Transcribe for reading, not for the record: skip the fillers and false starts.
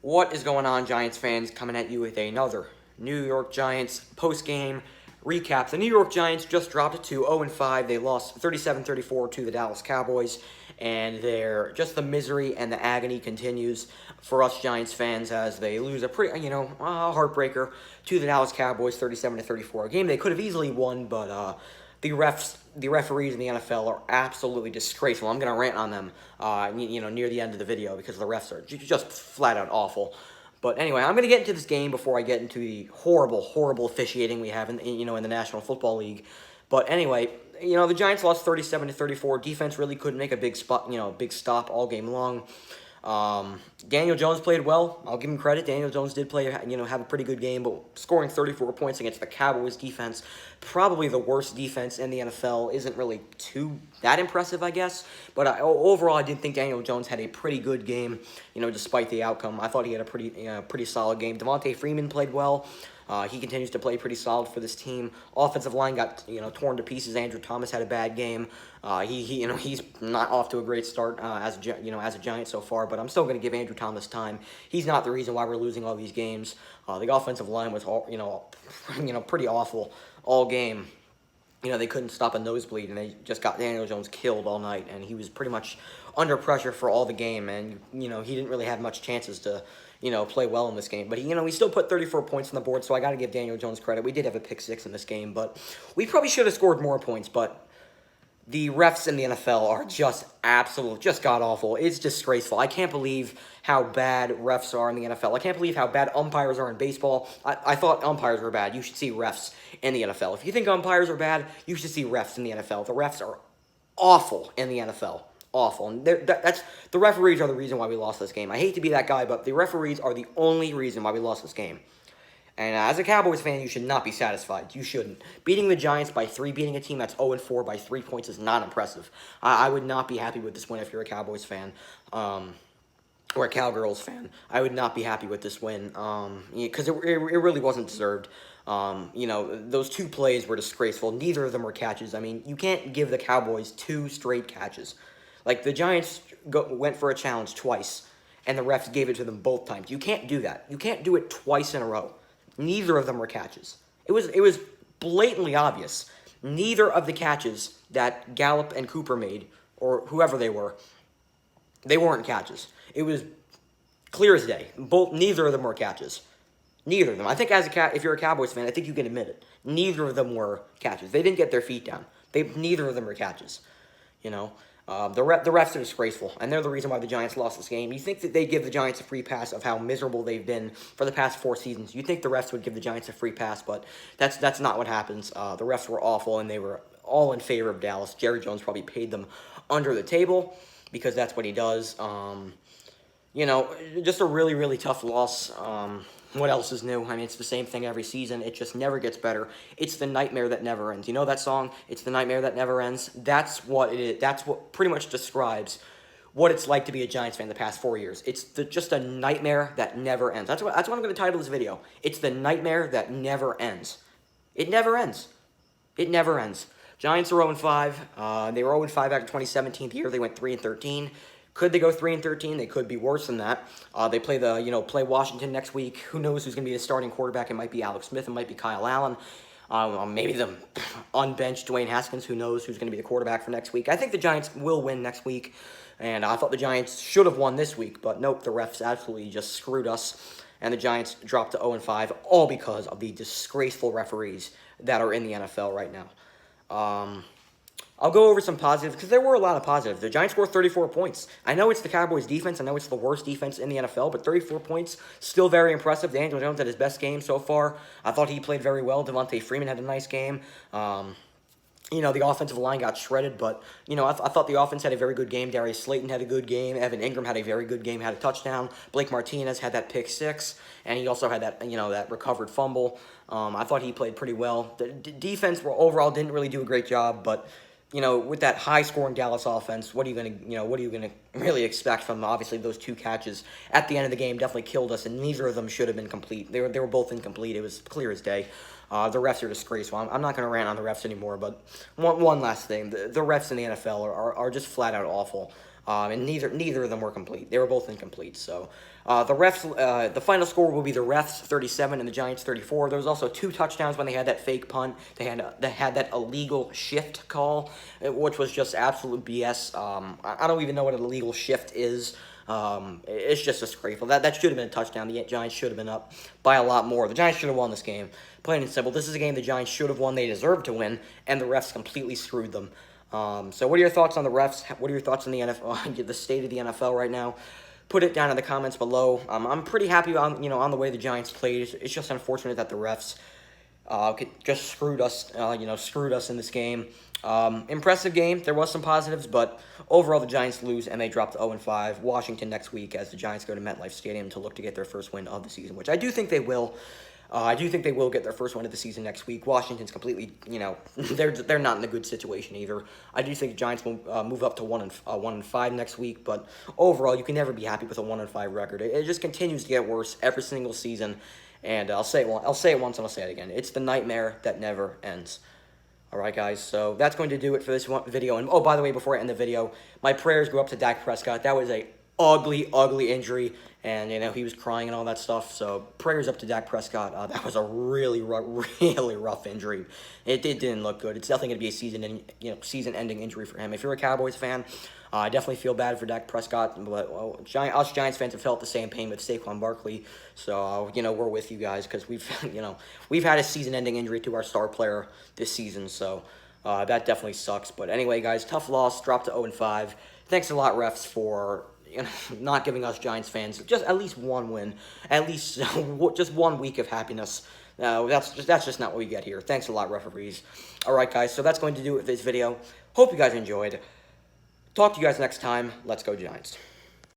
What is going on, Giants fans? Coming at you with another New York Giants post-game recap. The New York Giants just dropped to 0-5. They lost 37-34 to the Dallas Cowboys, and the misery and the agony continues for us Giants fans as they lose a pretty, heartbreaker to the Dallas Cowboys, 37-34. A game they could have easily won, but the referees in the NFL are absolutely disgraceful. I'm going to rant on them, near the end of the video because the refs are just flat out awful. But anyway, I'm going to get into this game before I get into the horrible, horrible officiating we have in the National Football League. But anyway, the Giants lost 37-34. Defense really couldn't make a big stop all game long. Daniel Jones played well. I'll give him credit. Daniel Jones did play, have a pretty good game, but scoring 34 points against the Cowboys defense, probably the worst defense in the NFL, isn't really that impressive, I guess. But overall, I did think Daniel Jones had a pretty good game, despite the outcome. I thought he had a pretty solid game. Devontae Freeman played well. He continues to play pretty solid for this team. Offensive line got torn to pieces. Andrew Thomas had a bad game. He's not off to a great start as a Giant so far. But I'm still going to give Andrew Thomas time. He's not the reason why we're losing all these games. The offensive line was pretty awful all game. They couldn't stop a nosebleed, and they just got Daniel Jones killed all night, and he was pretty much under pressure for all the game, and, he didn't really have much chances to, play well in this game. But, he still put 34 points on the board, so I got to give Daniel Jones credit. We did have a pick six in this game, but we probably should have scored more points, but the refs in the NFL are just god-awful. It's disgraceful. I can't believe how bad refs are in the NFL. I can't believe how bad umpires are in baseball. I thought umpires were bad. You should see refs in the NFL. If you think umpires are bad, you should see refs in the NFL. The refs are awful in the NFL. Awful. And the referees are the reason why we lost this game. I hate to be that guy, but the referees are the only reason why we lost this game. And as a Cowboys fan, you should not be satisfied. You shouldn't. Beating the Giants by 3, beating a team that's 0-4 by 3 points is not impressive. I would not be happy with this win if you're a Cowboys fan. Or a Cowgirls fan. I would not be happy with this win. Because it really wasn't deserved. Those 2 plays were disgraceful. Neither of them were catches. I mean, you can't give the Cowboys 2 straight catches. Like, the Giants went for a challenge twice, and the refs gave it to them both times. You can't do that. You can't do it twice in a row. Neither of them were catches. It was blatantly obvious. Neither of the catches that Gallup and Cooper made, or whoever they weren't catches. It was clear as day. Neither of them were catches. Neither of them. I think if you're a Cowboys fan, I think you can admit it. Neither of them were catches. They didn't get their feet down. Neither of them were catches. The refs are disgraceful, and they're the reason why the Giants lost this game. You think that they'd give the Giants a free pass of how miserable they've been for the past 4 seasons. You think the refs would give the Giants a free pass, but that's not what happens. The refs were awful, and they were all in favor of Dallas. Jerry Jones probably paid them under the table because that's what he does. Just a really, really tough loss. What else is new? I mean, it's the same thing every season. It just never gets better. It's the nightmare that never ends. You know that song? It's the nightmare that never ends. That's what it is. That's what pretty much describes what it's like to be a Giants fan the past 4 years. It's just a nightmare that never ends. That's what I'm going to title this video. It's the nightmare that never ends. It never ends. It never ends. Giants are 0-5. They were 0-5 after 2017. The year they went 3-13. Could they go 3-13? They could be worse than that. They play Washington next week. Who knows who's going to be the starting quarterback? It might be Alex Smith. It might be Kyle Allen. Maybe the unbenched Dwayne Haskins. Who knows who's going to be the quarterback for next week? I think the Giants will win next week, and I thought the Giants should have won this week, but nope, the refs absolutely just screwed us, and the Giants dropped to 0-5, all because of the disgraceful referees that are in the NFL right now. I'll go over some positives, because there were a lot of positives. The Giants scored 34 points. I know it's the Cowboys' defense. I know it's the worst defense in the NFL, but 34 points, still very impressive. Daniel Jones had his best game so far. I thought he played very well. Devontae Freeman had a nice game. The offensive line got shredded, but, I thought the offense had a very good game. Darius Slayton had a good game. Evan Ingram had a very good game, had a touchdown. Blake Martinez had that pick six, and he also had that, that recovered fumble. I thought he played pretty well. The defense overall didn't really do a great job, but with that high-scoring Dallas offense, what are you gonna really expect from obviously those 2 catches at the end of the game? Definitely killed us, and neither of them should have been complete. They were both incomplete. It was clear as day. The refs are disgraceful. I'm not gonna rant on the refs anymore, but one last thing: the refs in the NFL are just flat out awful. and neither of them were complete. They were both incomplete. So the final score will be the refs 37 and the Giants 34. There was also 2 touchdowns when they had that fake punt. They had that illegal shift call, which was just absolute BS. I don't even know what an illegal shift is. It's just disgraceful. That should have been a touchdown. The Giants should have been up by a lot more. The Giants should have won this game. Plain and simple. This is a game the Giants should have won. They deserved to win, and the refs completely screwed them. So what are your thoughts on the refs? What are your thoughts on the NFL, the state of the NFL right now? Put it down in the comments below. I'm pretty happy on the way the Giants played. It's just unfortunate that the refs just screwed us in this game. Impressive game. There was some positives, but overall the Giants lose and they drop to 0-5. Washington next week as the Giants go to MetLife Stadium to look to get their first win of the season, which I do think they will. I do think they will get their first win of the season next week. Washington's completely, they're not in a good situation either. I do think the Giants will move up to 1-5 next week, but overall, you can never be happy with a 1-5 record. It just continues to get worse every single season, and I'll say it once and I'll say it again. It's the nightmare that never ends. All right, guys, so that's going to do it for this video. And, oh, by the way, before I end the video, my prayers go up to Dak Prescott. That was a ugly injury, and, he was crying and all that stuff. So prayers up to Dak Prescott. That was a really rough injury. It didn't look good. It's definitely going to be a season-ending injury for him. If you're a Cowboys fan, I definitely feel bad for Dak Prescott, but us Giants fans have felt the same pain with Saquon Barkley. So, we're with you guys because we've had a season-ending injury to our star player this season. So that definitely sucks. But anyway, guys, tough loss, dropped to 0-5. Thanks a lot, refs, for not giving us Giants fans just at least one win, at least just 1 week of happiness. That's just not what we get here. Thanks a lot, referees. All right, guys, so that's going to do it with this video. Hope you guys enjoyed. Talk to you guys next time. Let's go, Giants.